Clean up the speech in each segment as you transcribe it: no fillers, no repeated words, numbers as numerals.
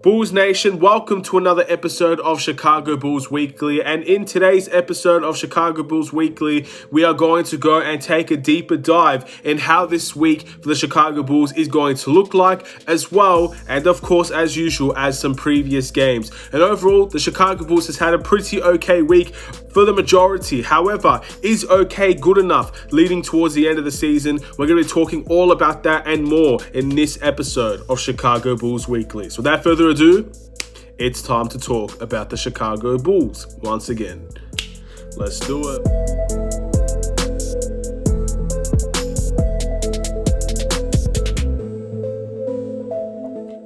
Bulls Nation, welcome to another episode of Chicago Bulls Weekly. And in today's episode of Chicago Bulls Weekly, we are going to go and take a deeper dive in how this week for the Chicago Bulls is going to look like, as well, and of course, as usual, as some previous games. And overall, the Chicago Bulls has had a pretty okay week for the majority. However, is okay good enough leading towards the end of the season? We're going to be talking all about that and more in this episode of Chicago Bulls Weekly. So without further ado, it's time to talk about the Chicago Bulls once again. Let's do it.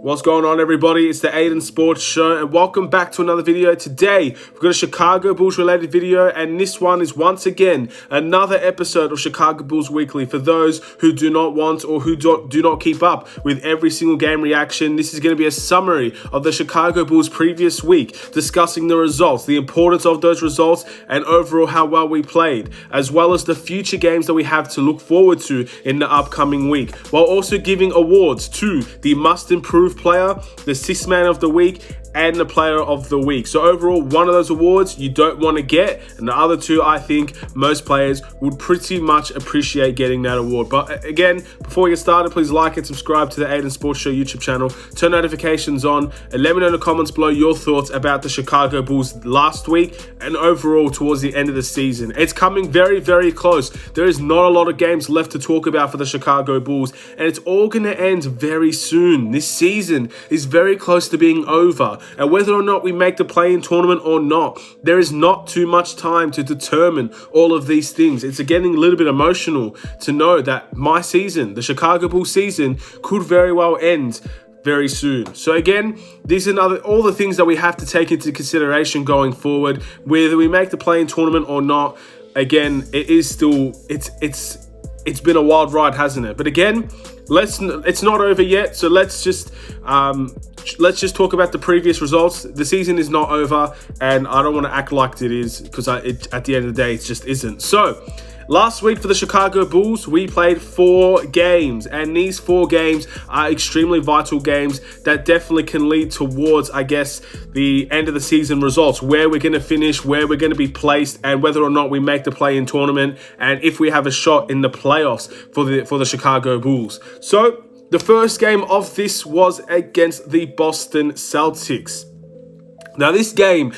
What's going on, everybody? It's the Aidan Sports Show, and welcome back to another video. Today, we've got a Chicago Bulls related video, and this one is once again another episode of Chicago Bulls Weekly. For those who do not want or who do not keep up with every single game reaction, this is going to be a summary of the Chicago Bulls previous week, discussing the results, the importance of those results, and overall how well we played, as well as the future games that we have to look forward to in the upcoming week, while also giving awards to the must improve player, the sixth man of the week, and the player of the week. So overall, one of those awards you don't want to get, and the other two, I think most players would pretty much appreciate getting that award. But again, before we get started, please like and subscribe to the Aidan Sports Show YouTube channel, turn notifications on, and let me know in the comments below your thoughts about the Chicago Bulls last week and overall towards the end of the season. It's coming very, very close. There is not a lot of games left to talk about for the Chicago Bulls, and it's all going to end very soon. This season is very close to being over. And whether or not we make the play-in tournament or not, there is not too much time to determine all of these things. It's getting a little bit emotional to know that my season, the Chicago Bulls season, could very well end very soon. So again, these are all the things that we have to take into consideration going forward, whether we make the play-in tournament or not. Again, it is still, it's been a wild ride, hasn't it? But again, it's not over yet. So let's just talk about the previous results. The season is not over, and I don't want to act like it is, because at the end of the day, it just isn't. So last week for the Chicago Bulls, we played 4 games, and these 4 games are extremely vital games that definitely can lead towards, I guess, the end of the season results, where we're going to finish, where we're going to be placed, and whether or not we make the play-in tournament, and if we have a shot in the playoffs for the Chicago Bulls. So the first game of this was against the Boston Celtics. Now, this game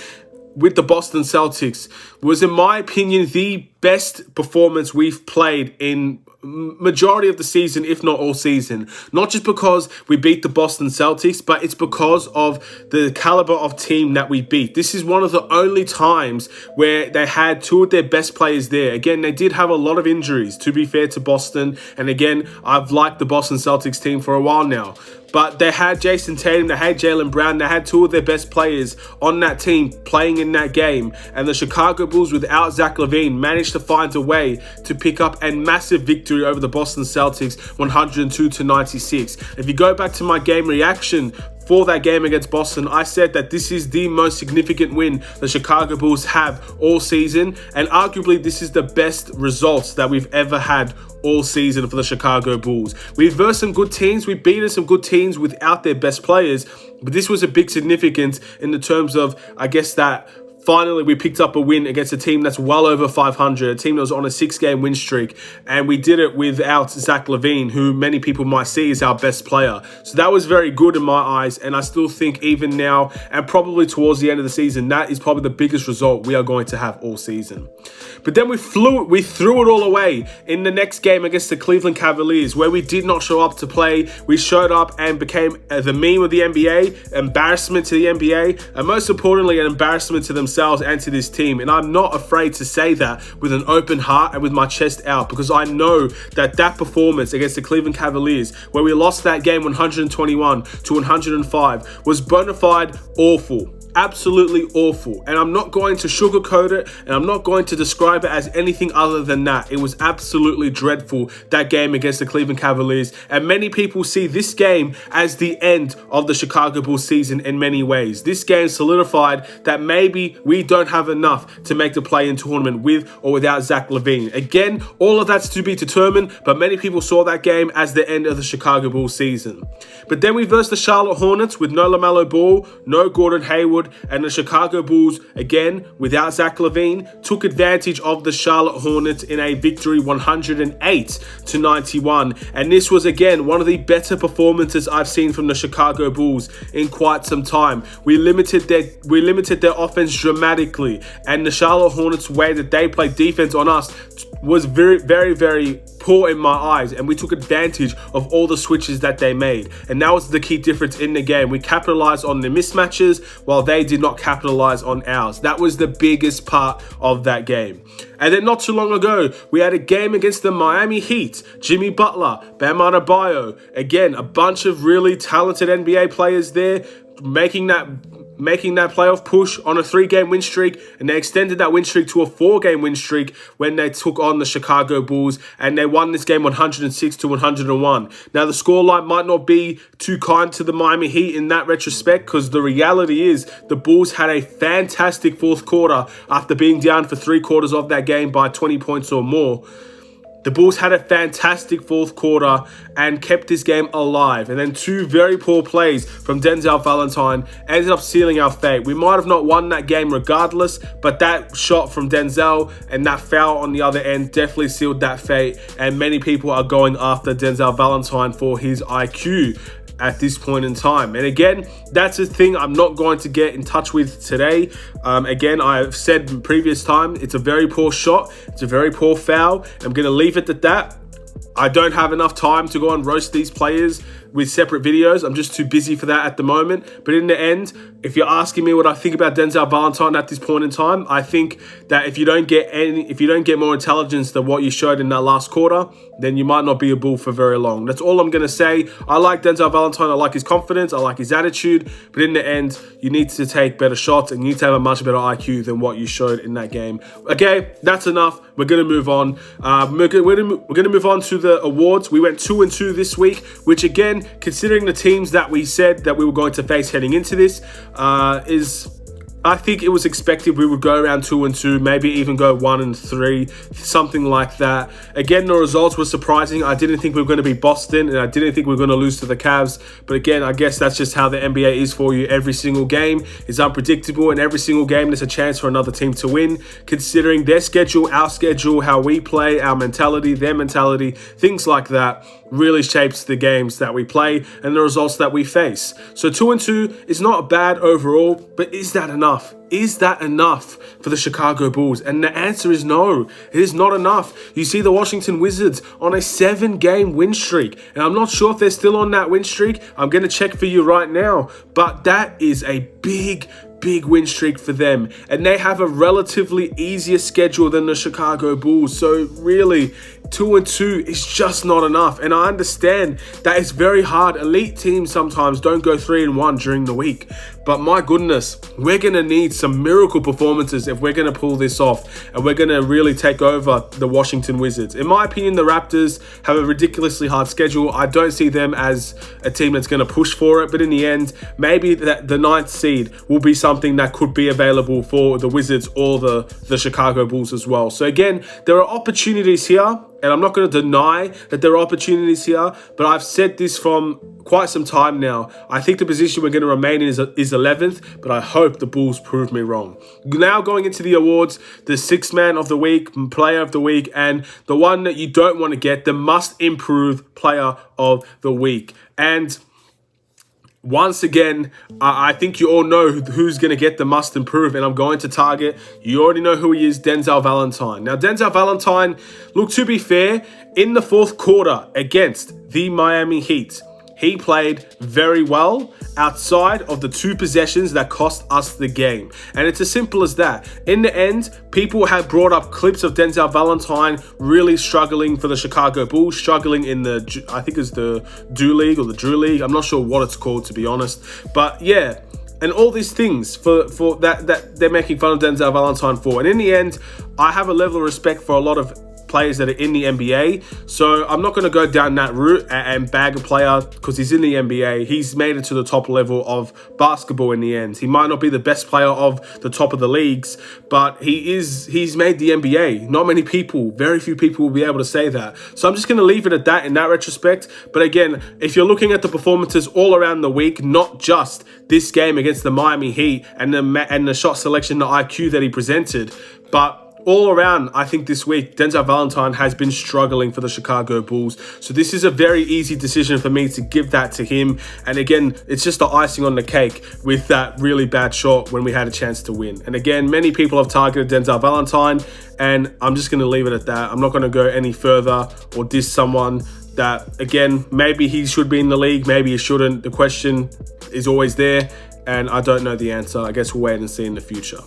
with the Boston Celtics was, in my opinion, the best performance we've played in majority of the season, if not all season. Not just because we beat the Boston Celtics, but it's because of the caliber of team that we beat. This is one of the only times where they had 2 of their best players there. Again, they did have a lot of injuries, to be fair to Boston. And again, I've liked the Boston Celtics team for a while now. But they had Jason Tatum, they had Jaylen Brown, they had 2 of their best players on that team playing in that game. And the Chicago Bulls, without Zach LaVine, managed to find a way to pick up a massive victory over the Boston Celtics, 102-96. If you go back to my game reaction for that game against Boston, I said that this is the most significant win the Chicago Bulls have all season, and arguably this is the best results that we've ever had all season for the Chicago Bulls. We've versed some good teams, we've beaten some good teams without their best players, but this was a big significance in the terms of, I guess, that finally we picked up a win against a team that's well over 500, a team that was on a 6-game win streak, and we did it without Zach LaVine, who many people might see as our best player. So that was very good in my eyes, and I still think even now, and probably towards the end of the season, that is probably the biggest result we are going to have all season. But then we threw it all away in the next game against the Cleveland Cavaliers, where we did not show up to play. We showed up and became the meme of the NBA, embarrassment to the NBA, and most importantly, an embarrassment to themselves and to this team. And I'm not afraid to say that with an open heart and with my chest out, because I know that performance against the Cleveland Cavaliers, where we lost that game 121-105, was bona fide awful. absolutely awful. And I'm not going to sugarcoat it, and I'm not going to describe it as anything other than that. It was absolutely dreadful, that game against the Cleveland Cavaliers. And many people see this game as the end of the Chicago Bulls season in many ways. This game solidified that maybe we don't have enough to make the play-in tournament with or without Zach LaVine. Again, all of that's to be determined, but many people saw that game as the end of the Chicago Bulls season. But then we versed the Charlotte Hornets with no LaMelo Ball, no Gordon Hayward, and the Chicago Bulls, again, without Zach LaVine, took advantage of the Charlotte Hornets in a victory 108-91. And this was, again, one of the better performances I've seen from the Chicago Bulls in quite some time. We limited their offense dramatically, and the Charlotte Hornets' way that they played defense on us was very, very, very poor in my eyes, and we took advantage of all the switches that they made. And that was the key difference in the game. We capitalized on the mismatches while they did not capitalize on ours. That was the biggest part of that game. And then not too long ago, we had a game against the Miami Heat. Jimmy Butler, Bam Adebayo, again, a bunch of really talented NBA players there, making that playoff push on a 3-game win streak, and they extended that win streak to a 4-game win streak when they took on the Chicago Bulls, and they won this game 106-101. Now, the scoreline might not be too kind to the Miami Heat in that retrospect, because the reality is the Bulls had a fantastic fourth quarter after being down for 3 quarters of that game by 20 points or more. The Bulls had a fantastic fourth quarter and kept this game alive. And then 2 very poor plays from Denzel Valentine ended up sealing our fate. We might have not won that game regardless, but that shot from Denzel and that foul on the other end definitely sealed that fate. And many people are going after Denzel Valentine for his IQ at this point in time. And again, that's a thing I'm not going to get in touch with today. Again, I've said in previous time, it's a very poor shot. It's a very poor foul. I'm going to leave it at that. I don't have enough time to go and roast these players with separate videos. I'm just too busy for that at the moment. But in the end, if you're asking me what I think about Denzel Valentine at this point in time, I think that if you don't get more intelligence than what you showed in that last quarter, then you might not be a Bull for very long. That's all I'm going to say. I like Denzel Valentine. I like his confidence. I like his attitude. But in the end, you need to take better shots and you need to have a much better IQ than what you showed in that game. Okay, that's enough. We're going to move on. We're going to move on to the awards. We went 2-2 this week, which again, considering the teams that we said that we were going to face heading into this, I think it was expected we would go around 2-2, maybe even go 1-3, something like that. Again, the results were surprising. I didn't think we were going to be Boston, and I didn't think we were going to lose to the Cavs. But again, I guess that's just how the NBA is for you. Every single game is unpredictable, and every single game there's a chance for another team to win, considering their schedule, our schedule, how we play, our mentality, their mentality, things like that really shapes the games that we play and the results that we face. So 2-2 is not bad overall, but is that enough? Is that enough for the Chicago Bulls? And the answer is no, it is not enough. You see the Washington Wizards on a 7-game win streak, and I'm not sure if they're still on that win streak. I'm going to check for you right now, but that is a big win streak for them, and they have a relatively easier schedule than the Chicago Bulls. So really, 2-2 is just not enough. And I understand that it's very hard. Elite teams sometimes don't go 3-1 during the week. But my goodness, we're going to need some miracle performances if we're going to pull this off. And we're going to really take over the Washington Wizards. In my opinion, the Raptors have a ridiculously hard schedule. I don't see them as a team that's going to push for it. But in the end, maybe that the 9th seed will be something that could be available for the Wizards or the Chicago Bulls as well. So again, there are opportunities here. And I'm not going to deny that there are opportunities here, but I've said this from quite some time now. I think the position we're going to remain in is 11th, but I hope the Bulls prove me wrong. Now going into the awards, the 6th man of the week, player of the week, and the one that you don't want to get, the must improve player of the week. And once again, I think you all know who's going to get the must improve, and I'm going to target, you already know who he is, Denzel Valentine. Now, Denzel Valentine, look, to be fair, in the 4th quarter against the Miami Heat, he played very well outside of the 2 possessions that cost us the game. And it's as simple as that. In the end, people have brought up clips of Denzel Valentine really struggling for the Chicago Bulls, struggling in I think it's the Drew League or the Drew League. I'm not sure what it's called, to be honest. But yeah, and all these things for that they're making fun of Denzel Valentine for. And in the end, I have a level of respect for a lot of players that are in the NBA, so I'm not going to go down that route and bag a player because he's in the NBA. He's made it to the top level of basketball in the end. He might not be the best player of the top of the leagues, but he's made the NBA. Not many people, very few people will be able to say that. So I'm just going to leave it at that in that retrospect. But again, if you're looking at the performances all around the week, not just this game against the Miami Heat and the shot selection, the IQ that he presented, but all around, I think this week, Denzel Valentine has been struggling for the Chicago Bulls. So this is a very easy decision for me to give that to him. And again, it's just the icing on the cake with that really bad shot when we had a chance to win. And again, many people have targeted Denzel Valentine, and I'm just going to leave it at that. I'm not going to go any further or diss someone that, again, maybe he should be in the league, maybe he shouldn't. The question is always there, and I don't know the answer. I guess we'll wait and see in the future.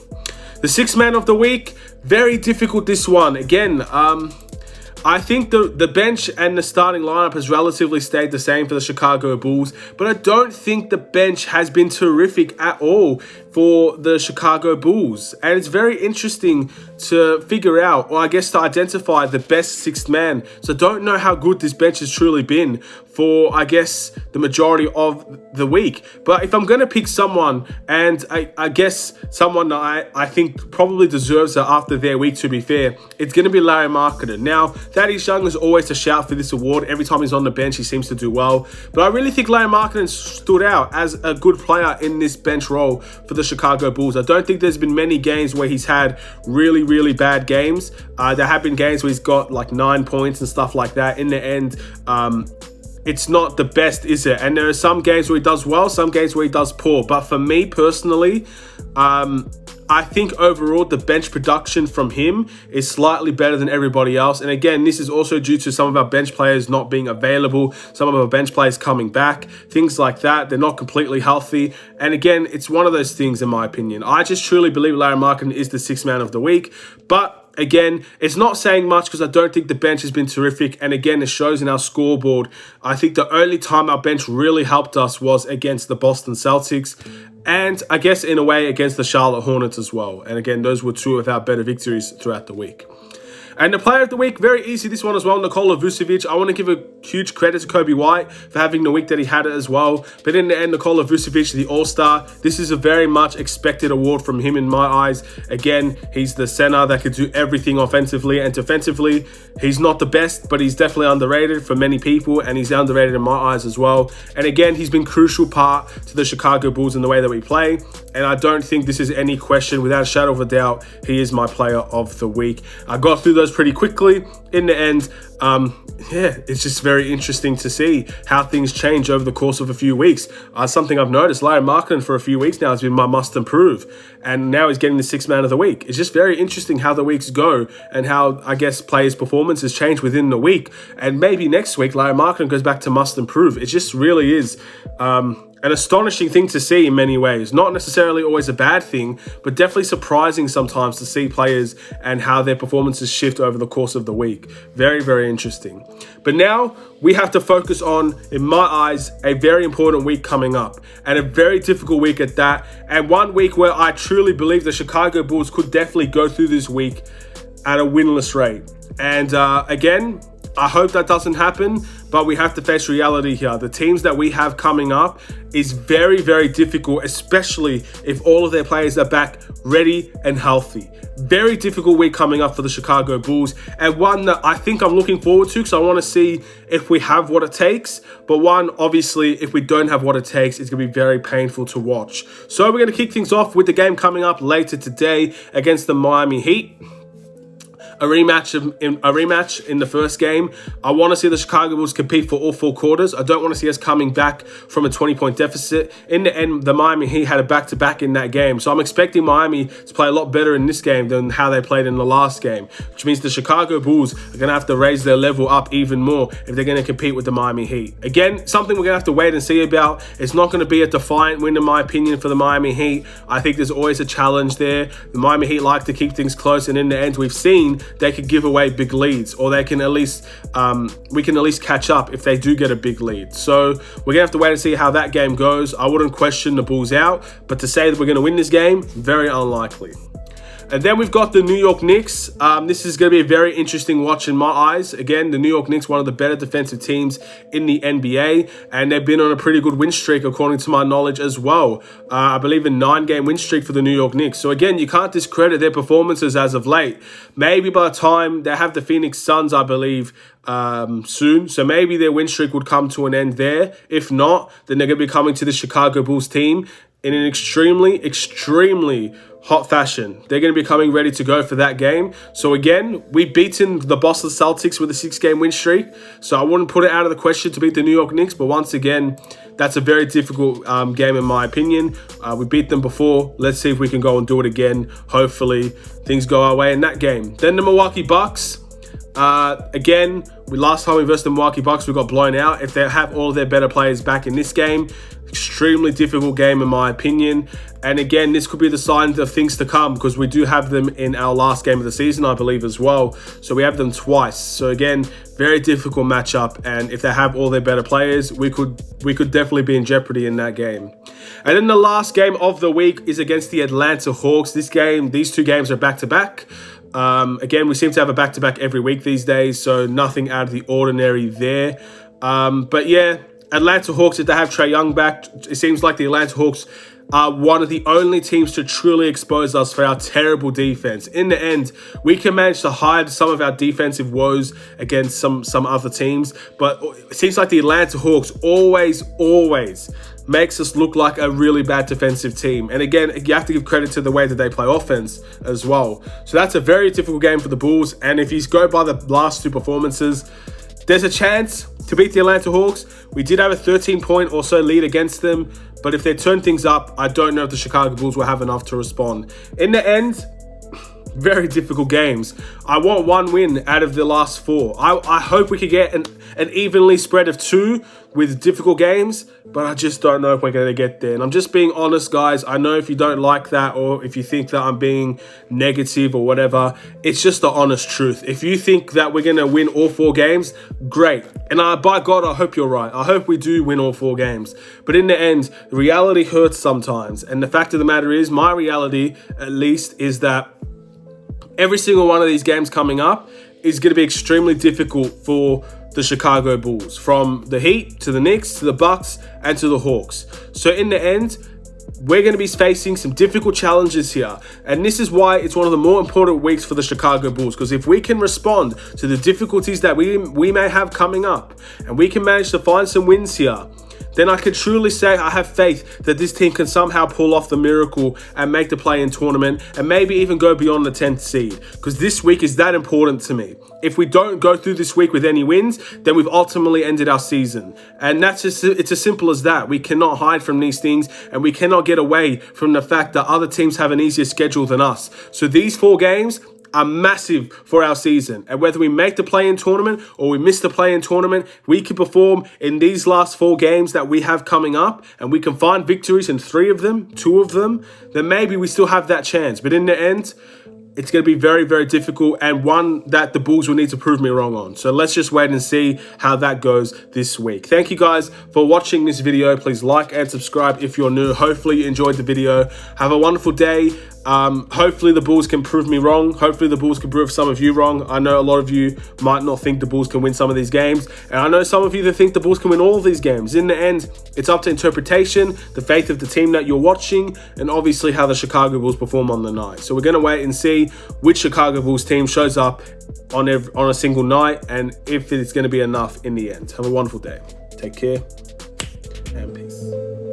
The sixth man of the week, very difficult this one. Again, I think the bench and the starting lineup has relatively stayed the same for the Chicago Bulls, but I don't think the bench has been terrific at all for the Chicago Bulls. And it's very interesting to figure out, or I guess to identify the best sixth man. So I don't know how good this bench has truly been for, I guess, the majority of the week. But if I'm going to pick someone, and I guess someone that I think probably deserves it after their week, to be fair, it's going to be Larry Markkanen. Now, Thaddeus Young is always a shout for this award. Every time he's on the bench, he seems to do well. But I really think Larry Markkanen stood out as a good player in this bench role for the Chicago Bulls. I don't think there's been many games where he's had really bad games. There have been games where he's got like 9 points and stuff like that. In the end, it's not the best, is it? And there are some games where he does well, some games where he does poor. But for me personally, I think overall the bench production from him is slightly better than everybody else. And again, this is also due to some of our bench players not being available, some of our bench players coming back, things like that. They're not completely healthy. And again, it's one of those things in my opinion. I just truly believe Larry Markkanen is the sixth man of the week. But again, it's not saying much because I don't think the bench has been terrific. And again, it shows in our scoreboard. I think the only time our bench really helped us was against the Boston Celtics. And I guess in a way against the Charlotte Hornets as well. And again, those were two of our better victories throughout the week. And the player of the week, very easy this one as well, Nikola Vucevic. I want to give a huge credit to Kobe White for having the week that he had it as well. But in the end, Nikola Vucevic, the All-Star, this is a very much expected award from him in my eyes. Again, he's the center that could do everything offensively and defensively. He's not the best, but he's definitely underrated for many people, and he's underrated in my eyes as well. And again, he's been crucial part to the Chicago Bulls in the way that we play. And I don't think this is any question, without a shadow of a doubt, he is my player of the week. I got through those pretty quickly. In the end, it's just very interesting to see how things change over the course of a few weeks. Something I've noticed, Larry Markkanen for a few weeks now has been my must improve, and now he's getting the sixth man of the week. It's just very interesting how the weeks go and how, I guess, players' performances change within the week. And maybe next week, Larry Markkanen goes back to must improve. It just really is an astonishing thing to see in many ways. Not necessarily always a bad thing, but definitely surprising sometimes to see players and how their performances shift over the course of the week. Very interesting. But now we have to focus on, in my eyes, a very important week coming up, and a very difficult week at that, and one week where I truly believe the Chicago Bulls could definitely go through this week at a winless rate. And again, I hope that doesn't happen, but we have to face reality here. The teams that we have coming up is very difficult, especially if all of their players are back ready and healthy. Very difficult week coming up for the Chicago Bulls, and one that I think I'm looking forward to because I want to see if we have what it takes. But one, obviously, if we don't have what it takes, it's going to be very painful to watch. So we're going to kick things off with the game coming up later today against the Miami Heat. A rematch in the first game. I want to see the Chicago Bulls compete for all 4 quarters. I don't want to see us coming back from a 20-point deficit. In the end, the Miami Heat had a back-to-back in that game. So I'm expecting Miami to play a lot better in this game than how they played in the last game, which means the Chicago Bulls are going to have to raise their level up even more if they're going to compete with the Miami Heat. Again, something we're going to have to wait and see about. It's not going to be a defiant win, in my opinion, for the Miami Heat. I think there's always a challenge there. The Miami Heat like to keep things close, and in the end, we've seen they could give away big leads, or they can at least we can at least catch up if they do get a big lead. So we're gonna have to wait and see how that game goes. I wouldn't question the Bulls out, but to say that we're gonna win this game, very unlikely. And then we've got the New York Knicks. This is going to be a very interesting watch in my eyes. Again, the New York Knicks, one of the better defensive teams in the NBA, and they've been on a pretty good win streak, according to my knowledge as well. I believe a 9-game win streak for the New York Knicks. So again, you can't discredit their performances as of late. Maybe by the time they have the Phoenix Suns, I believe, soon. So maybe their win streak would come to an end there. If not, then they're going to be coming to the Chicago Bulls team in an extremely hot fashion. They're going to be coming ready to go for that game. So again, we've beaten the Boston Celtics with a 6-game win streak. So I wouldn't put it out of the question to beat the New York Knicks. But once again, that's a very difficult game in my opinion. We beat them before. Let's see if we can go and do it again. Hopefully things go our way in that game. Then the Milwaukee Bucks. Again, last time we versed the Milwaukee Bucks, we got blown out. If they have all of their better players back in this game, extremely difficult game in my opinion. And again, this could be the sign of things to come, because we do have them in our last game of the season, I believe, as well. So we have them twice. So again, very difficult matchup. And if they have all their better players, we could definitely be in jeopardy in that game. And then the last game of the week is against the Atlanta Hawks. These two games are back-to-back. Again, we seem to have a back-to-back every week these days, so nothing out of the ordinary there. But yeah, Atlanta Hawks, if they have Trae Young back, it seems like the Atlanta Hawks are one of the only teams to truly expose us for our terrible defense. In the end, we can manage to hide some of our defensive woes against some other teams, but it seems like the Atlanta Hawks always makes us look like a really bad defensive team. And again, you have to give credit to the way that they play offense as well. So that's a very difficult game for the Bulls. And if you go by the last two performances, there's a chance to beat the Atlanta Hawks. We did have a 13-point or so lead against them, but if they turn things up, I don't know if the Chicago Bulls will have enough to respond. In the end, very difficult games. I want one win out of the last 4. I hope we could get an evenly spread of 2 with difficult games, but I just don't know if we're going to get there. And I'm just being honest, guys. I know if you don't like that, or if you think that I'm being negative or whatever, it's just the honest truth. If you think that we're going to win all 4 games, great. And by God, I hope you're right. I hope we do win all 4 games. But in the end, reality hurts sometimes. And the fact of the matter is, my reality, at least, is that every single one of these games coming up is going to be extremely difficult for the Chicago Bulls, from the Heat to the Knicks to the Bucks and to the Hawks. So in the end, we're going to be facing some difficult challenges here. And this is why it's one of the more important weeks for the Chicago Bulls, because if we can respond to the difficulties that we may have coming up, and we can manage to find some wins here, then I can truly say I have faith that this team can somehow pull off the miracle and make the play-in tournament, and maybe even go beyond the 10th seed, because this week is that important to me. If we don't go through this week with any wins, then we've ultimately ended our season. And it's as simple as that. We cannot hide from these things, and we cannot get away from the fact that other teams have an easier schedule than us. So these 4 games are massive for our season. And whether we make the play-in tournament or we miss the play-in tournament, we can perform in these last 4 games that we have coming up, and we can find victories in 3 of them, 2 of them, then maybe we still have that chance. But in the end, it's going to be very, very difficult, and one that the Bulls will need to prove me wrong on. So let's just wait and see how that goes this week. Thank you guys for watching this video. Please like and subscribe if you're new. Hopefully you enjoyed the video. Have a wonderful day. Hopefully the Bulls can prove me wrong. Hopefully the Bulls can prove some of you wrong. I know a lot of you might not think the Bulls can win some of these games, and I know some of you that think the Bulls can win all of these games. In the end, it's up to interpretation, the faith of the team that you're watching, and obviously how the Chicago Bulls perform on the night. So we're going to wait and see which Chicago Bulls team shows up on a single night, and if it's going to be enough in the end. Have a wonderful day. Take care, and peace.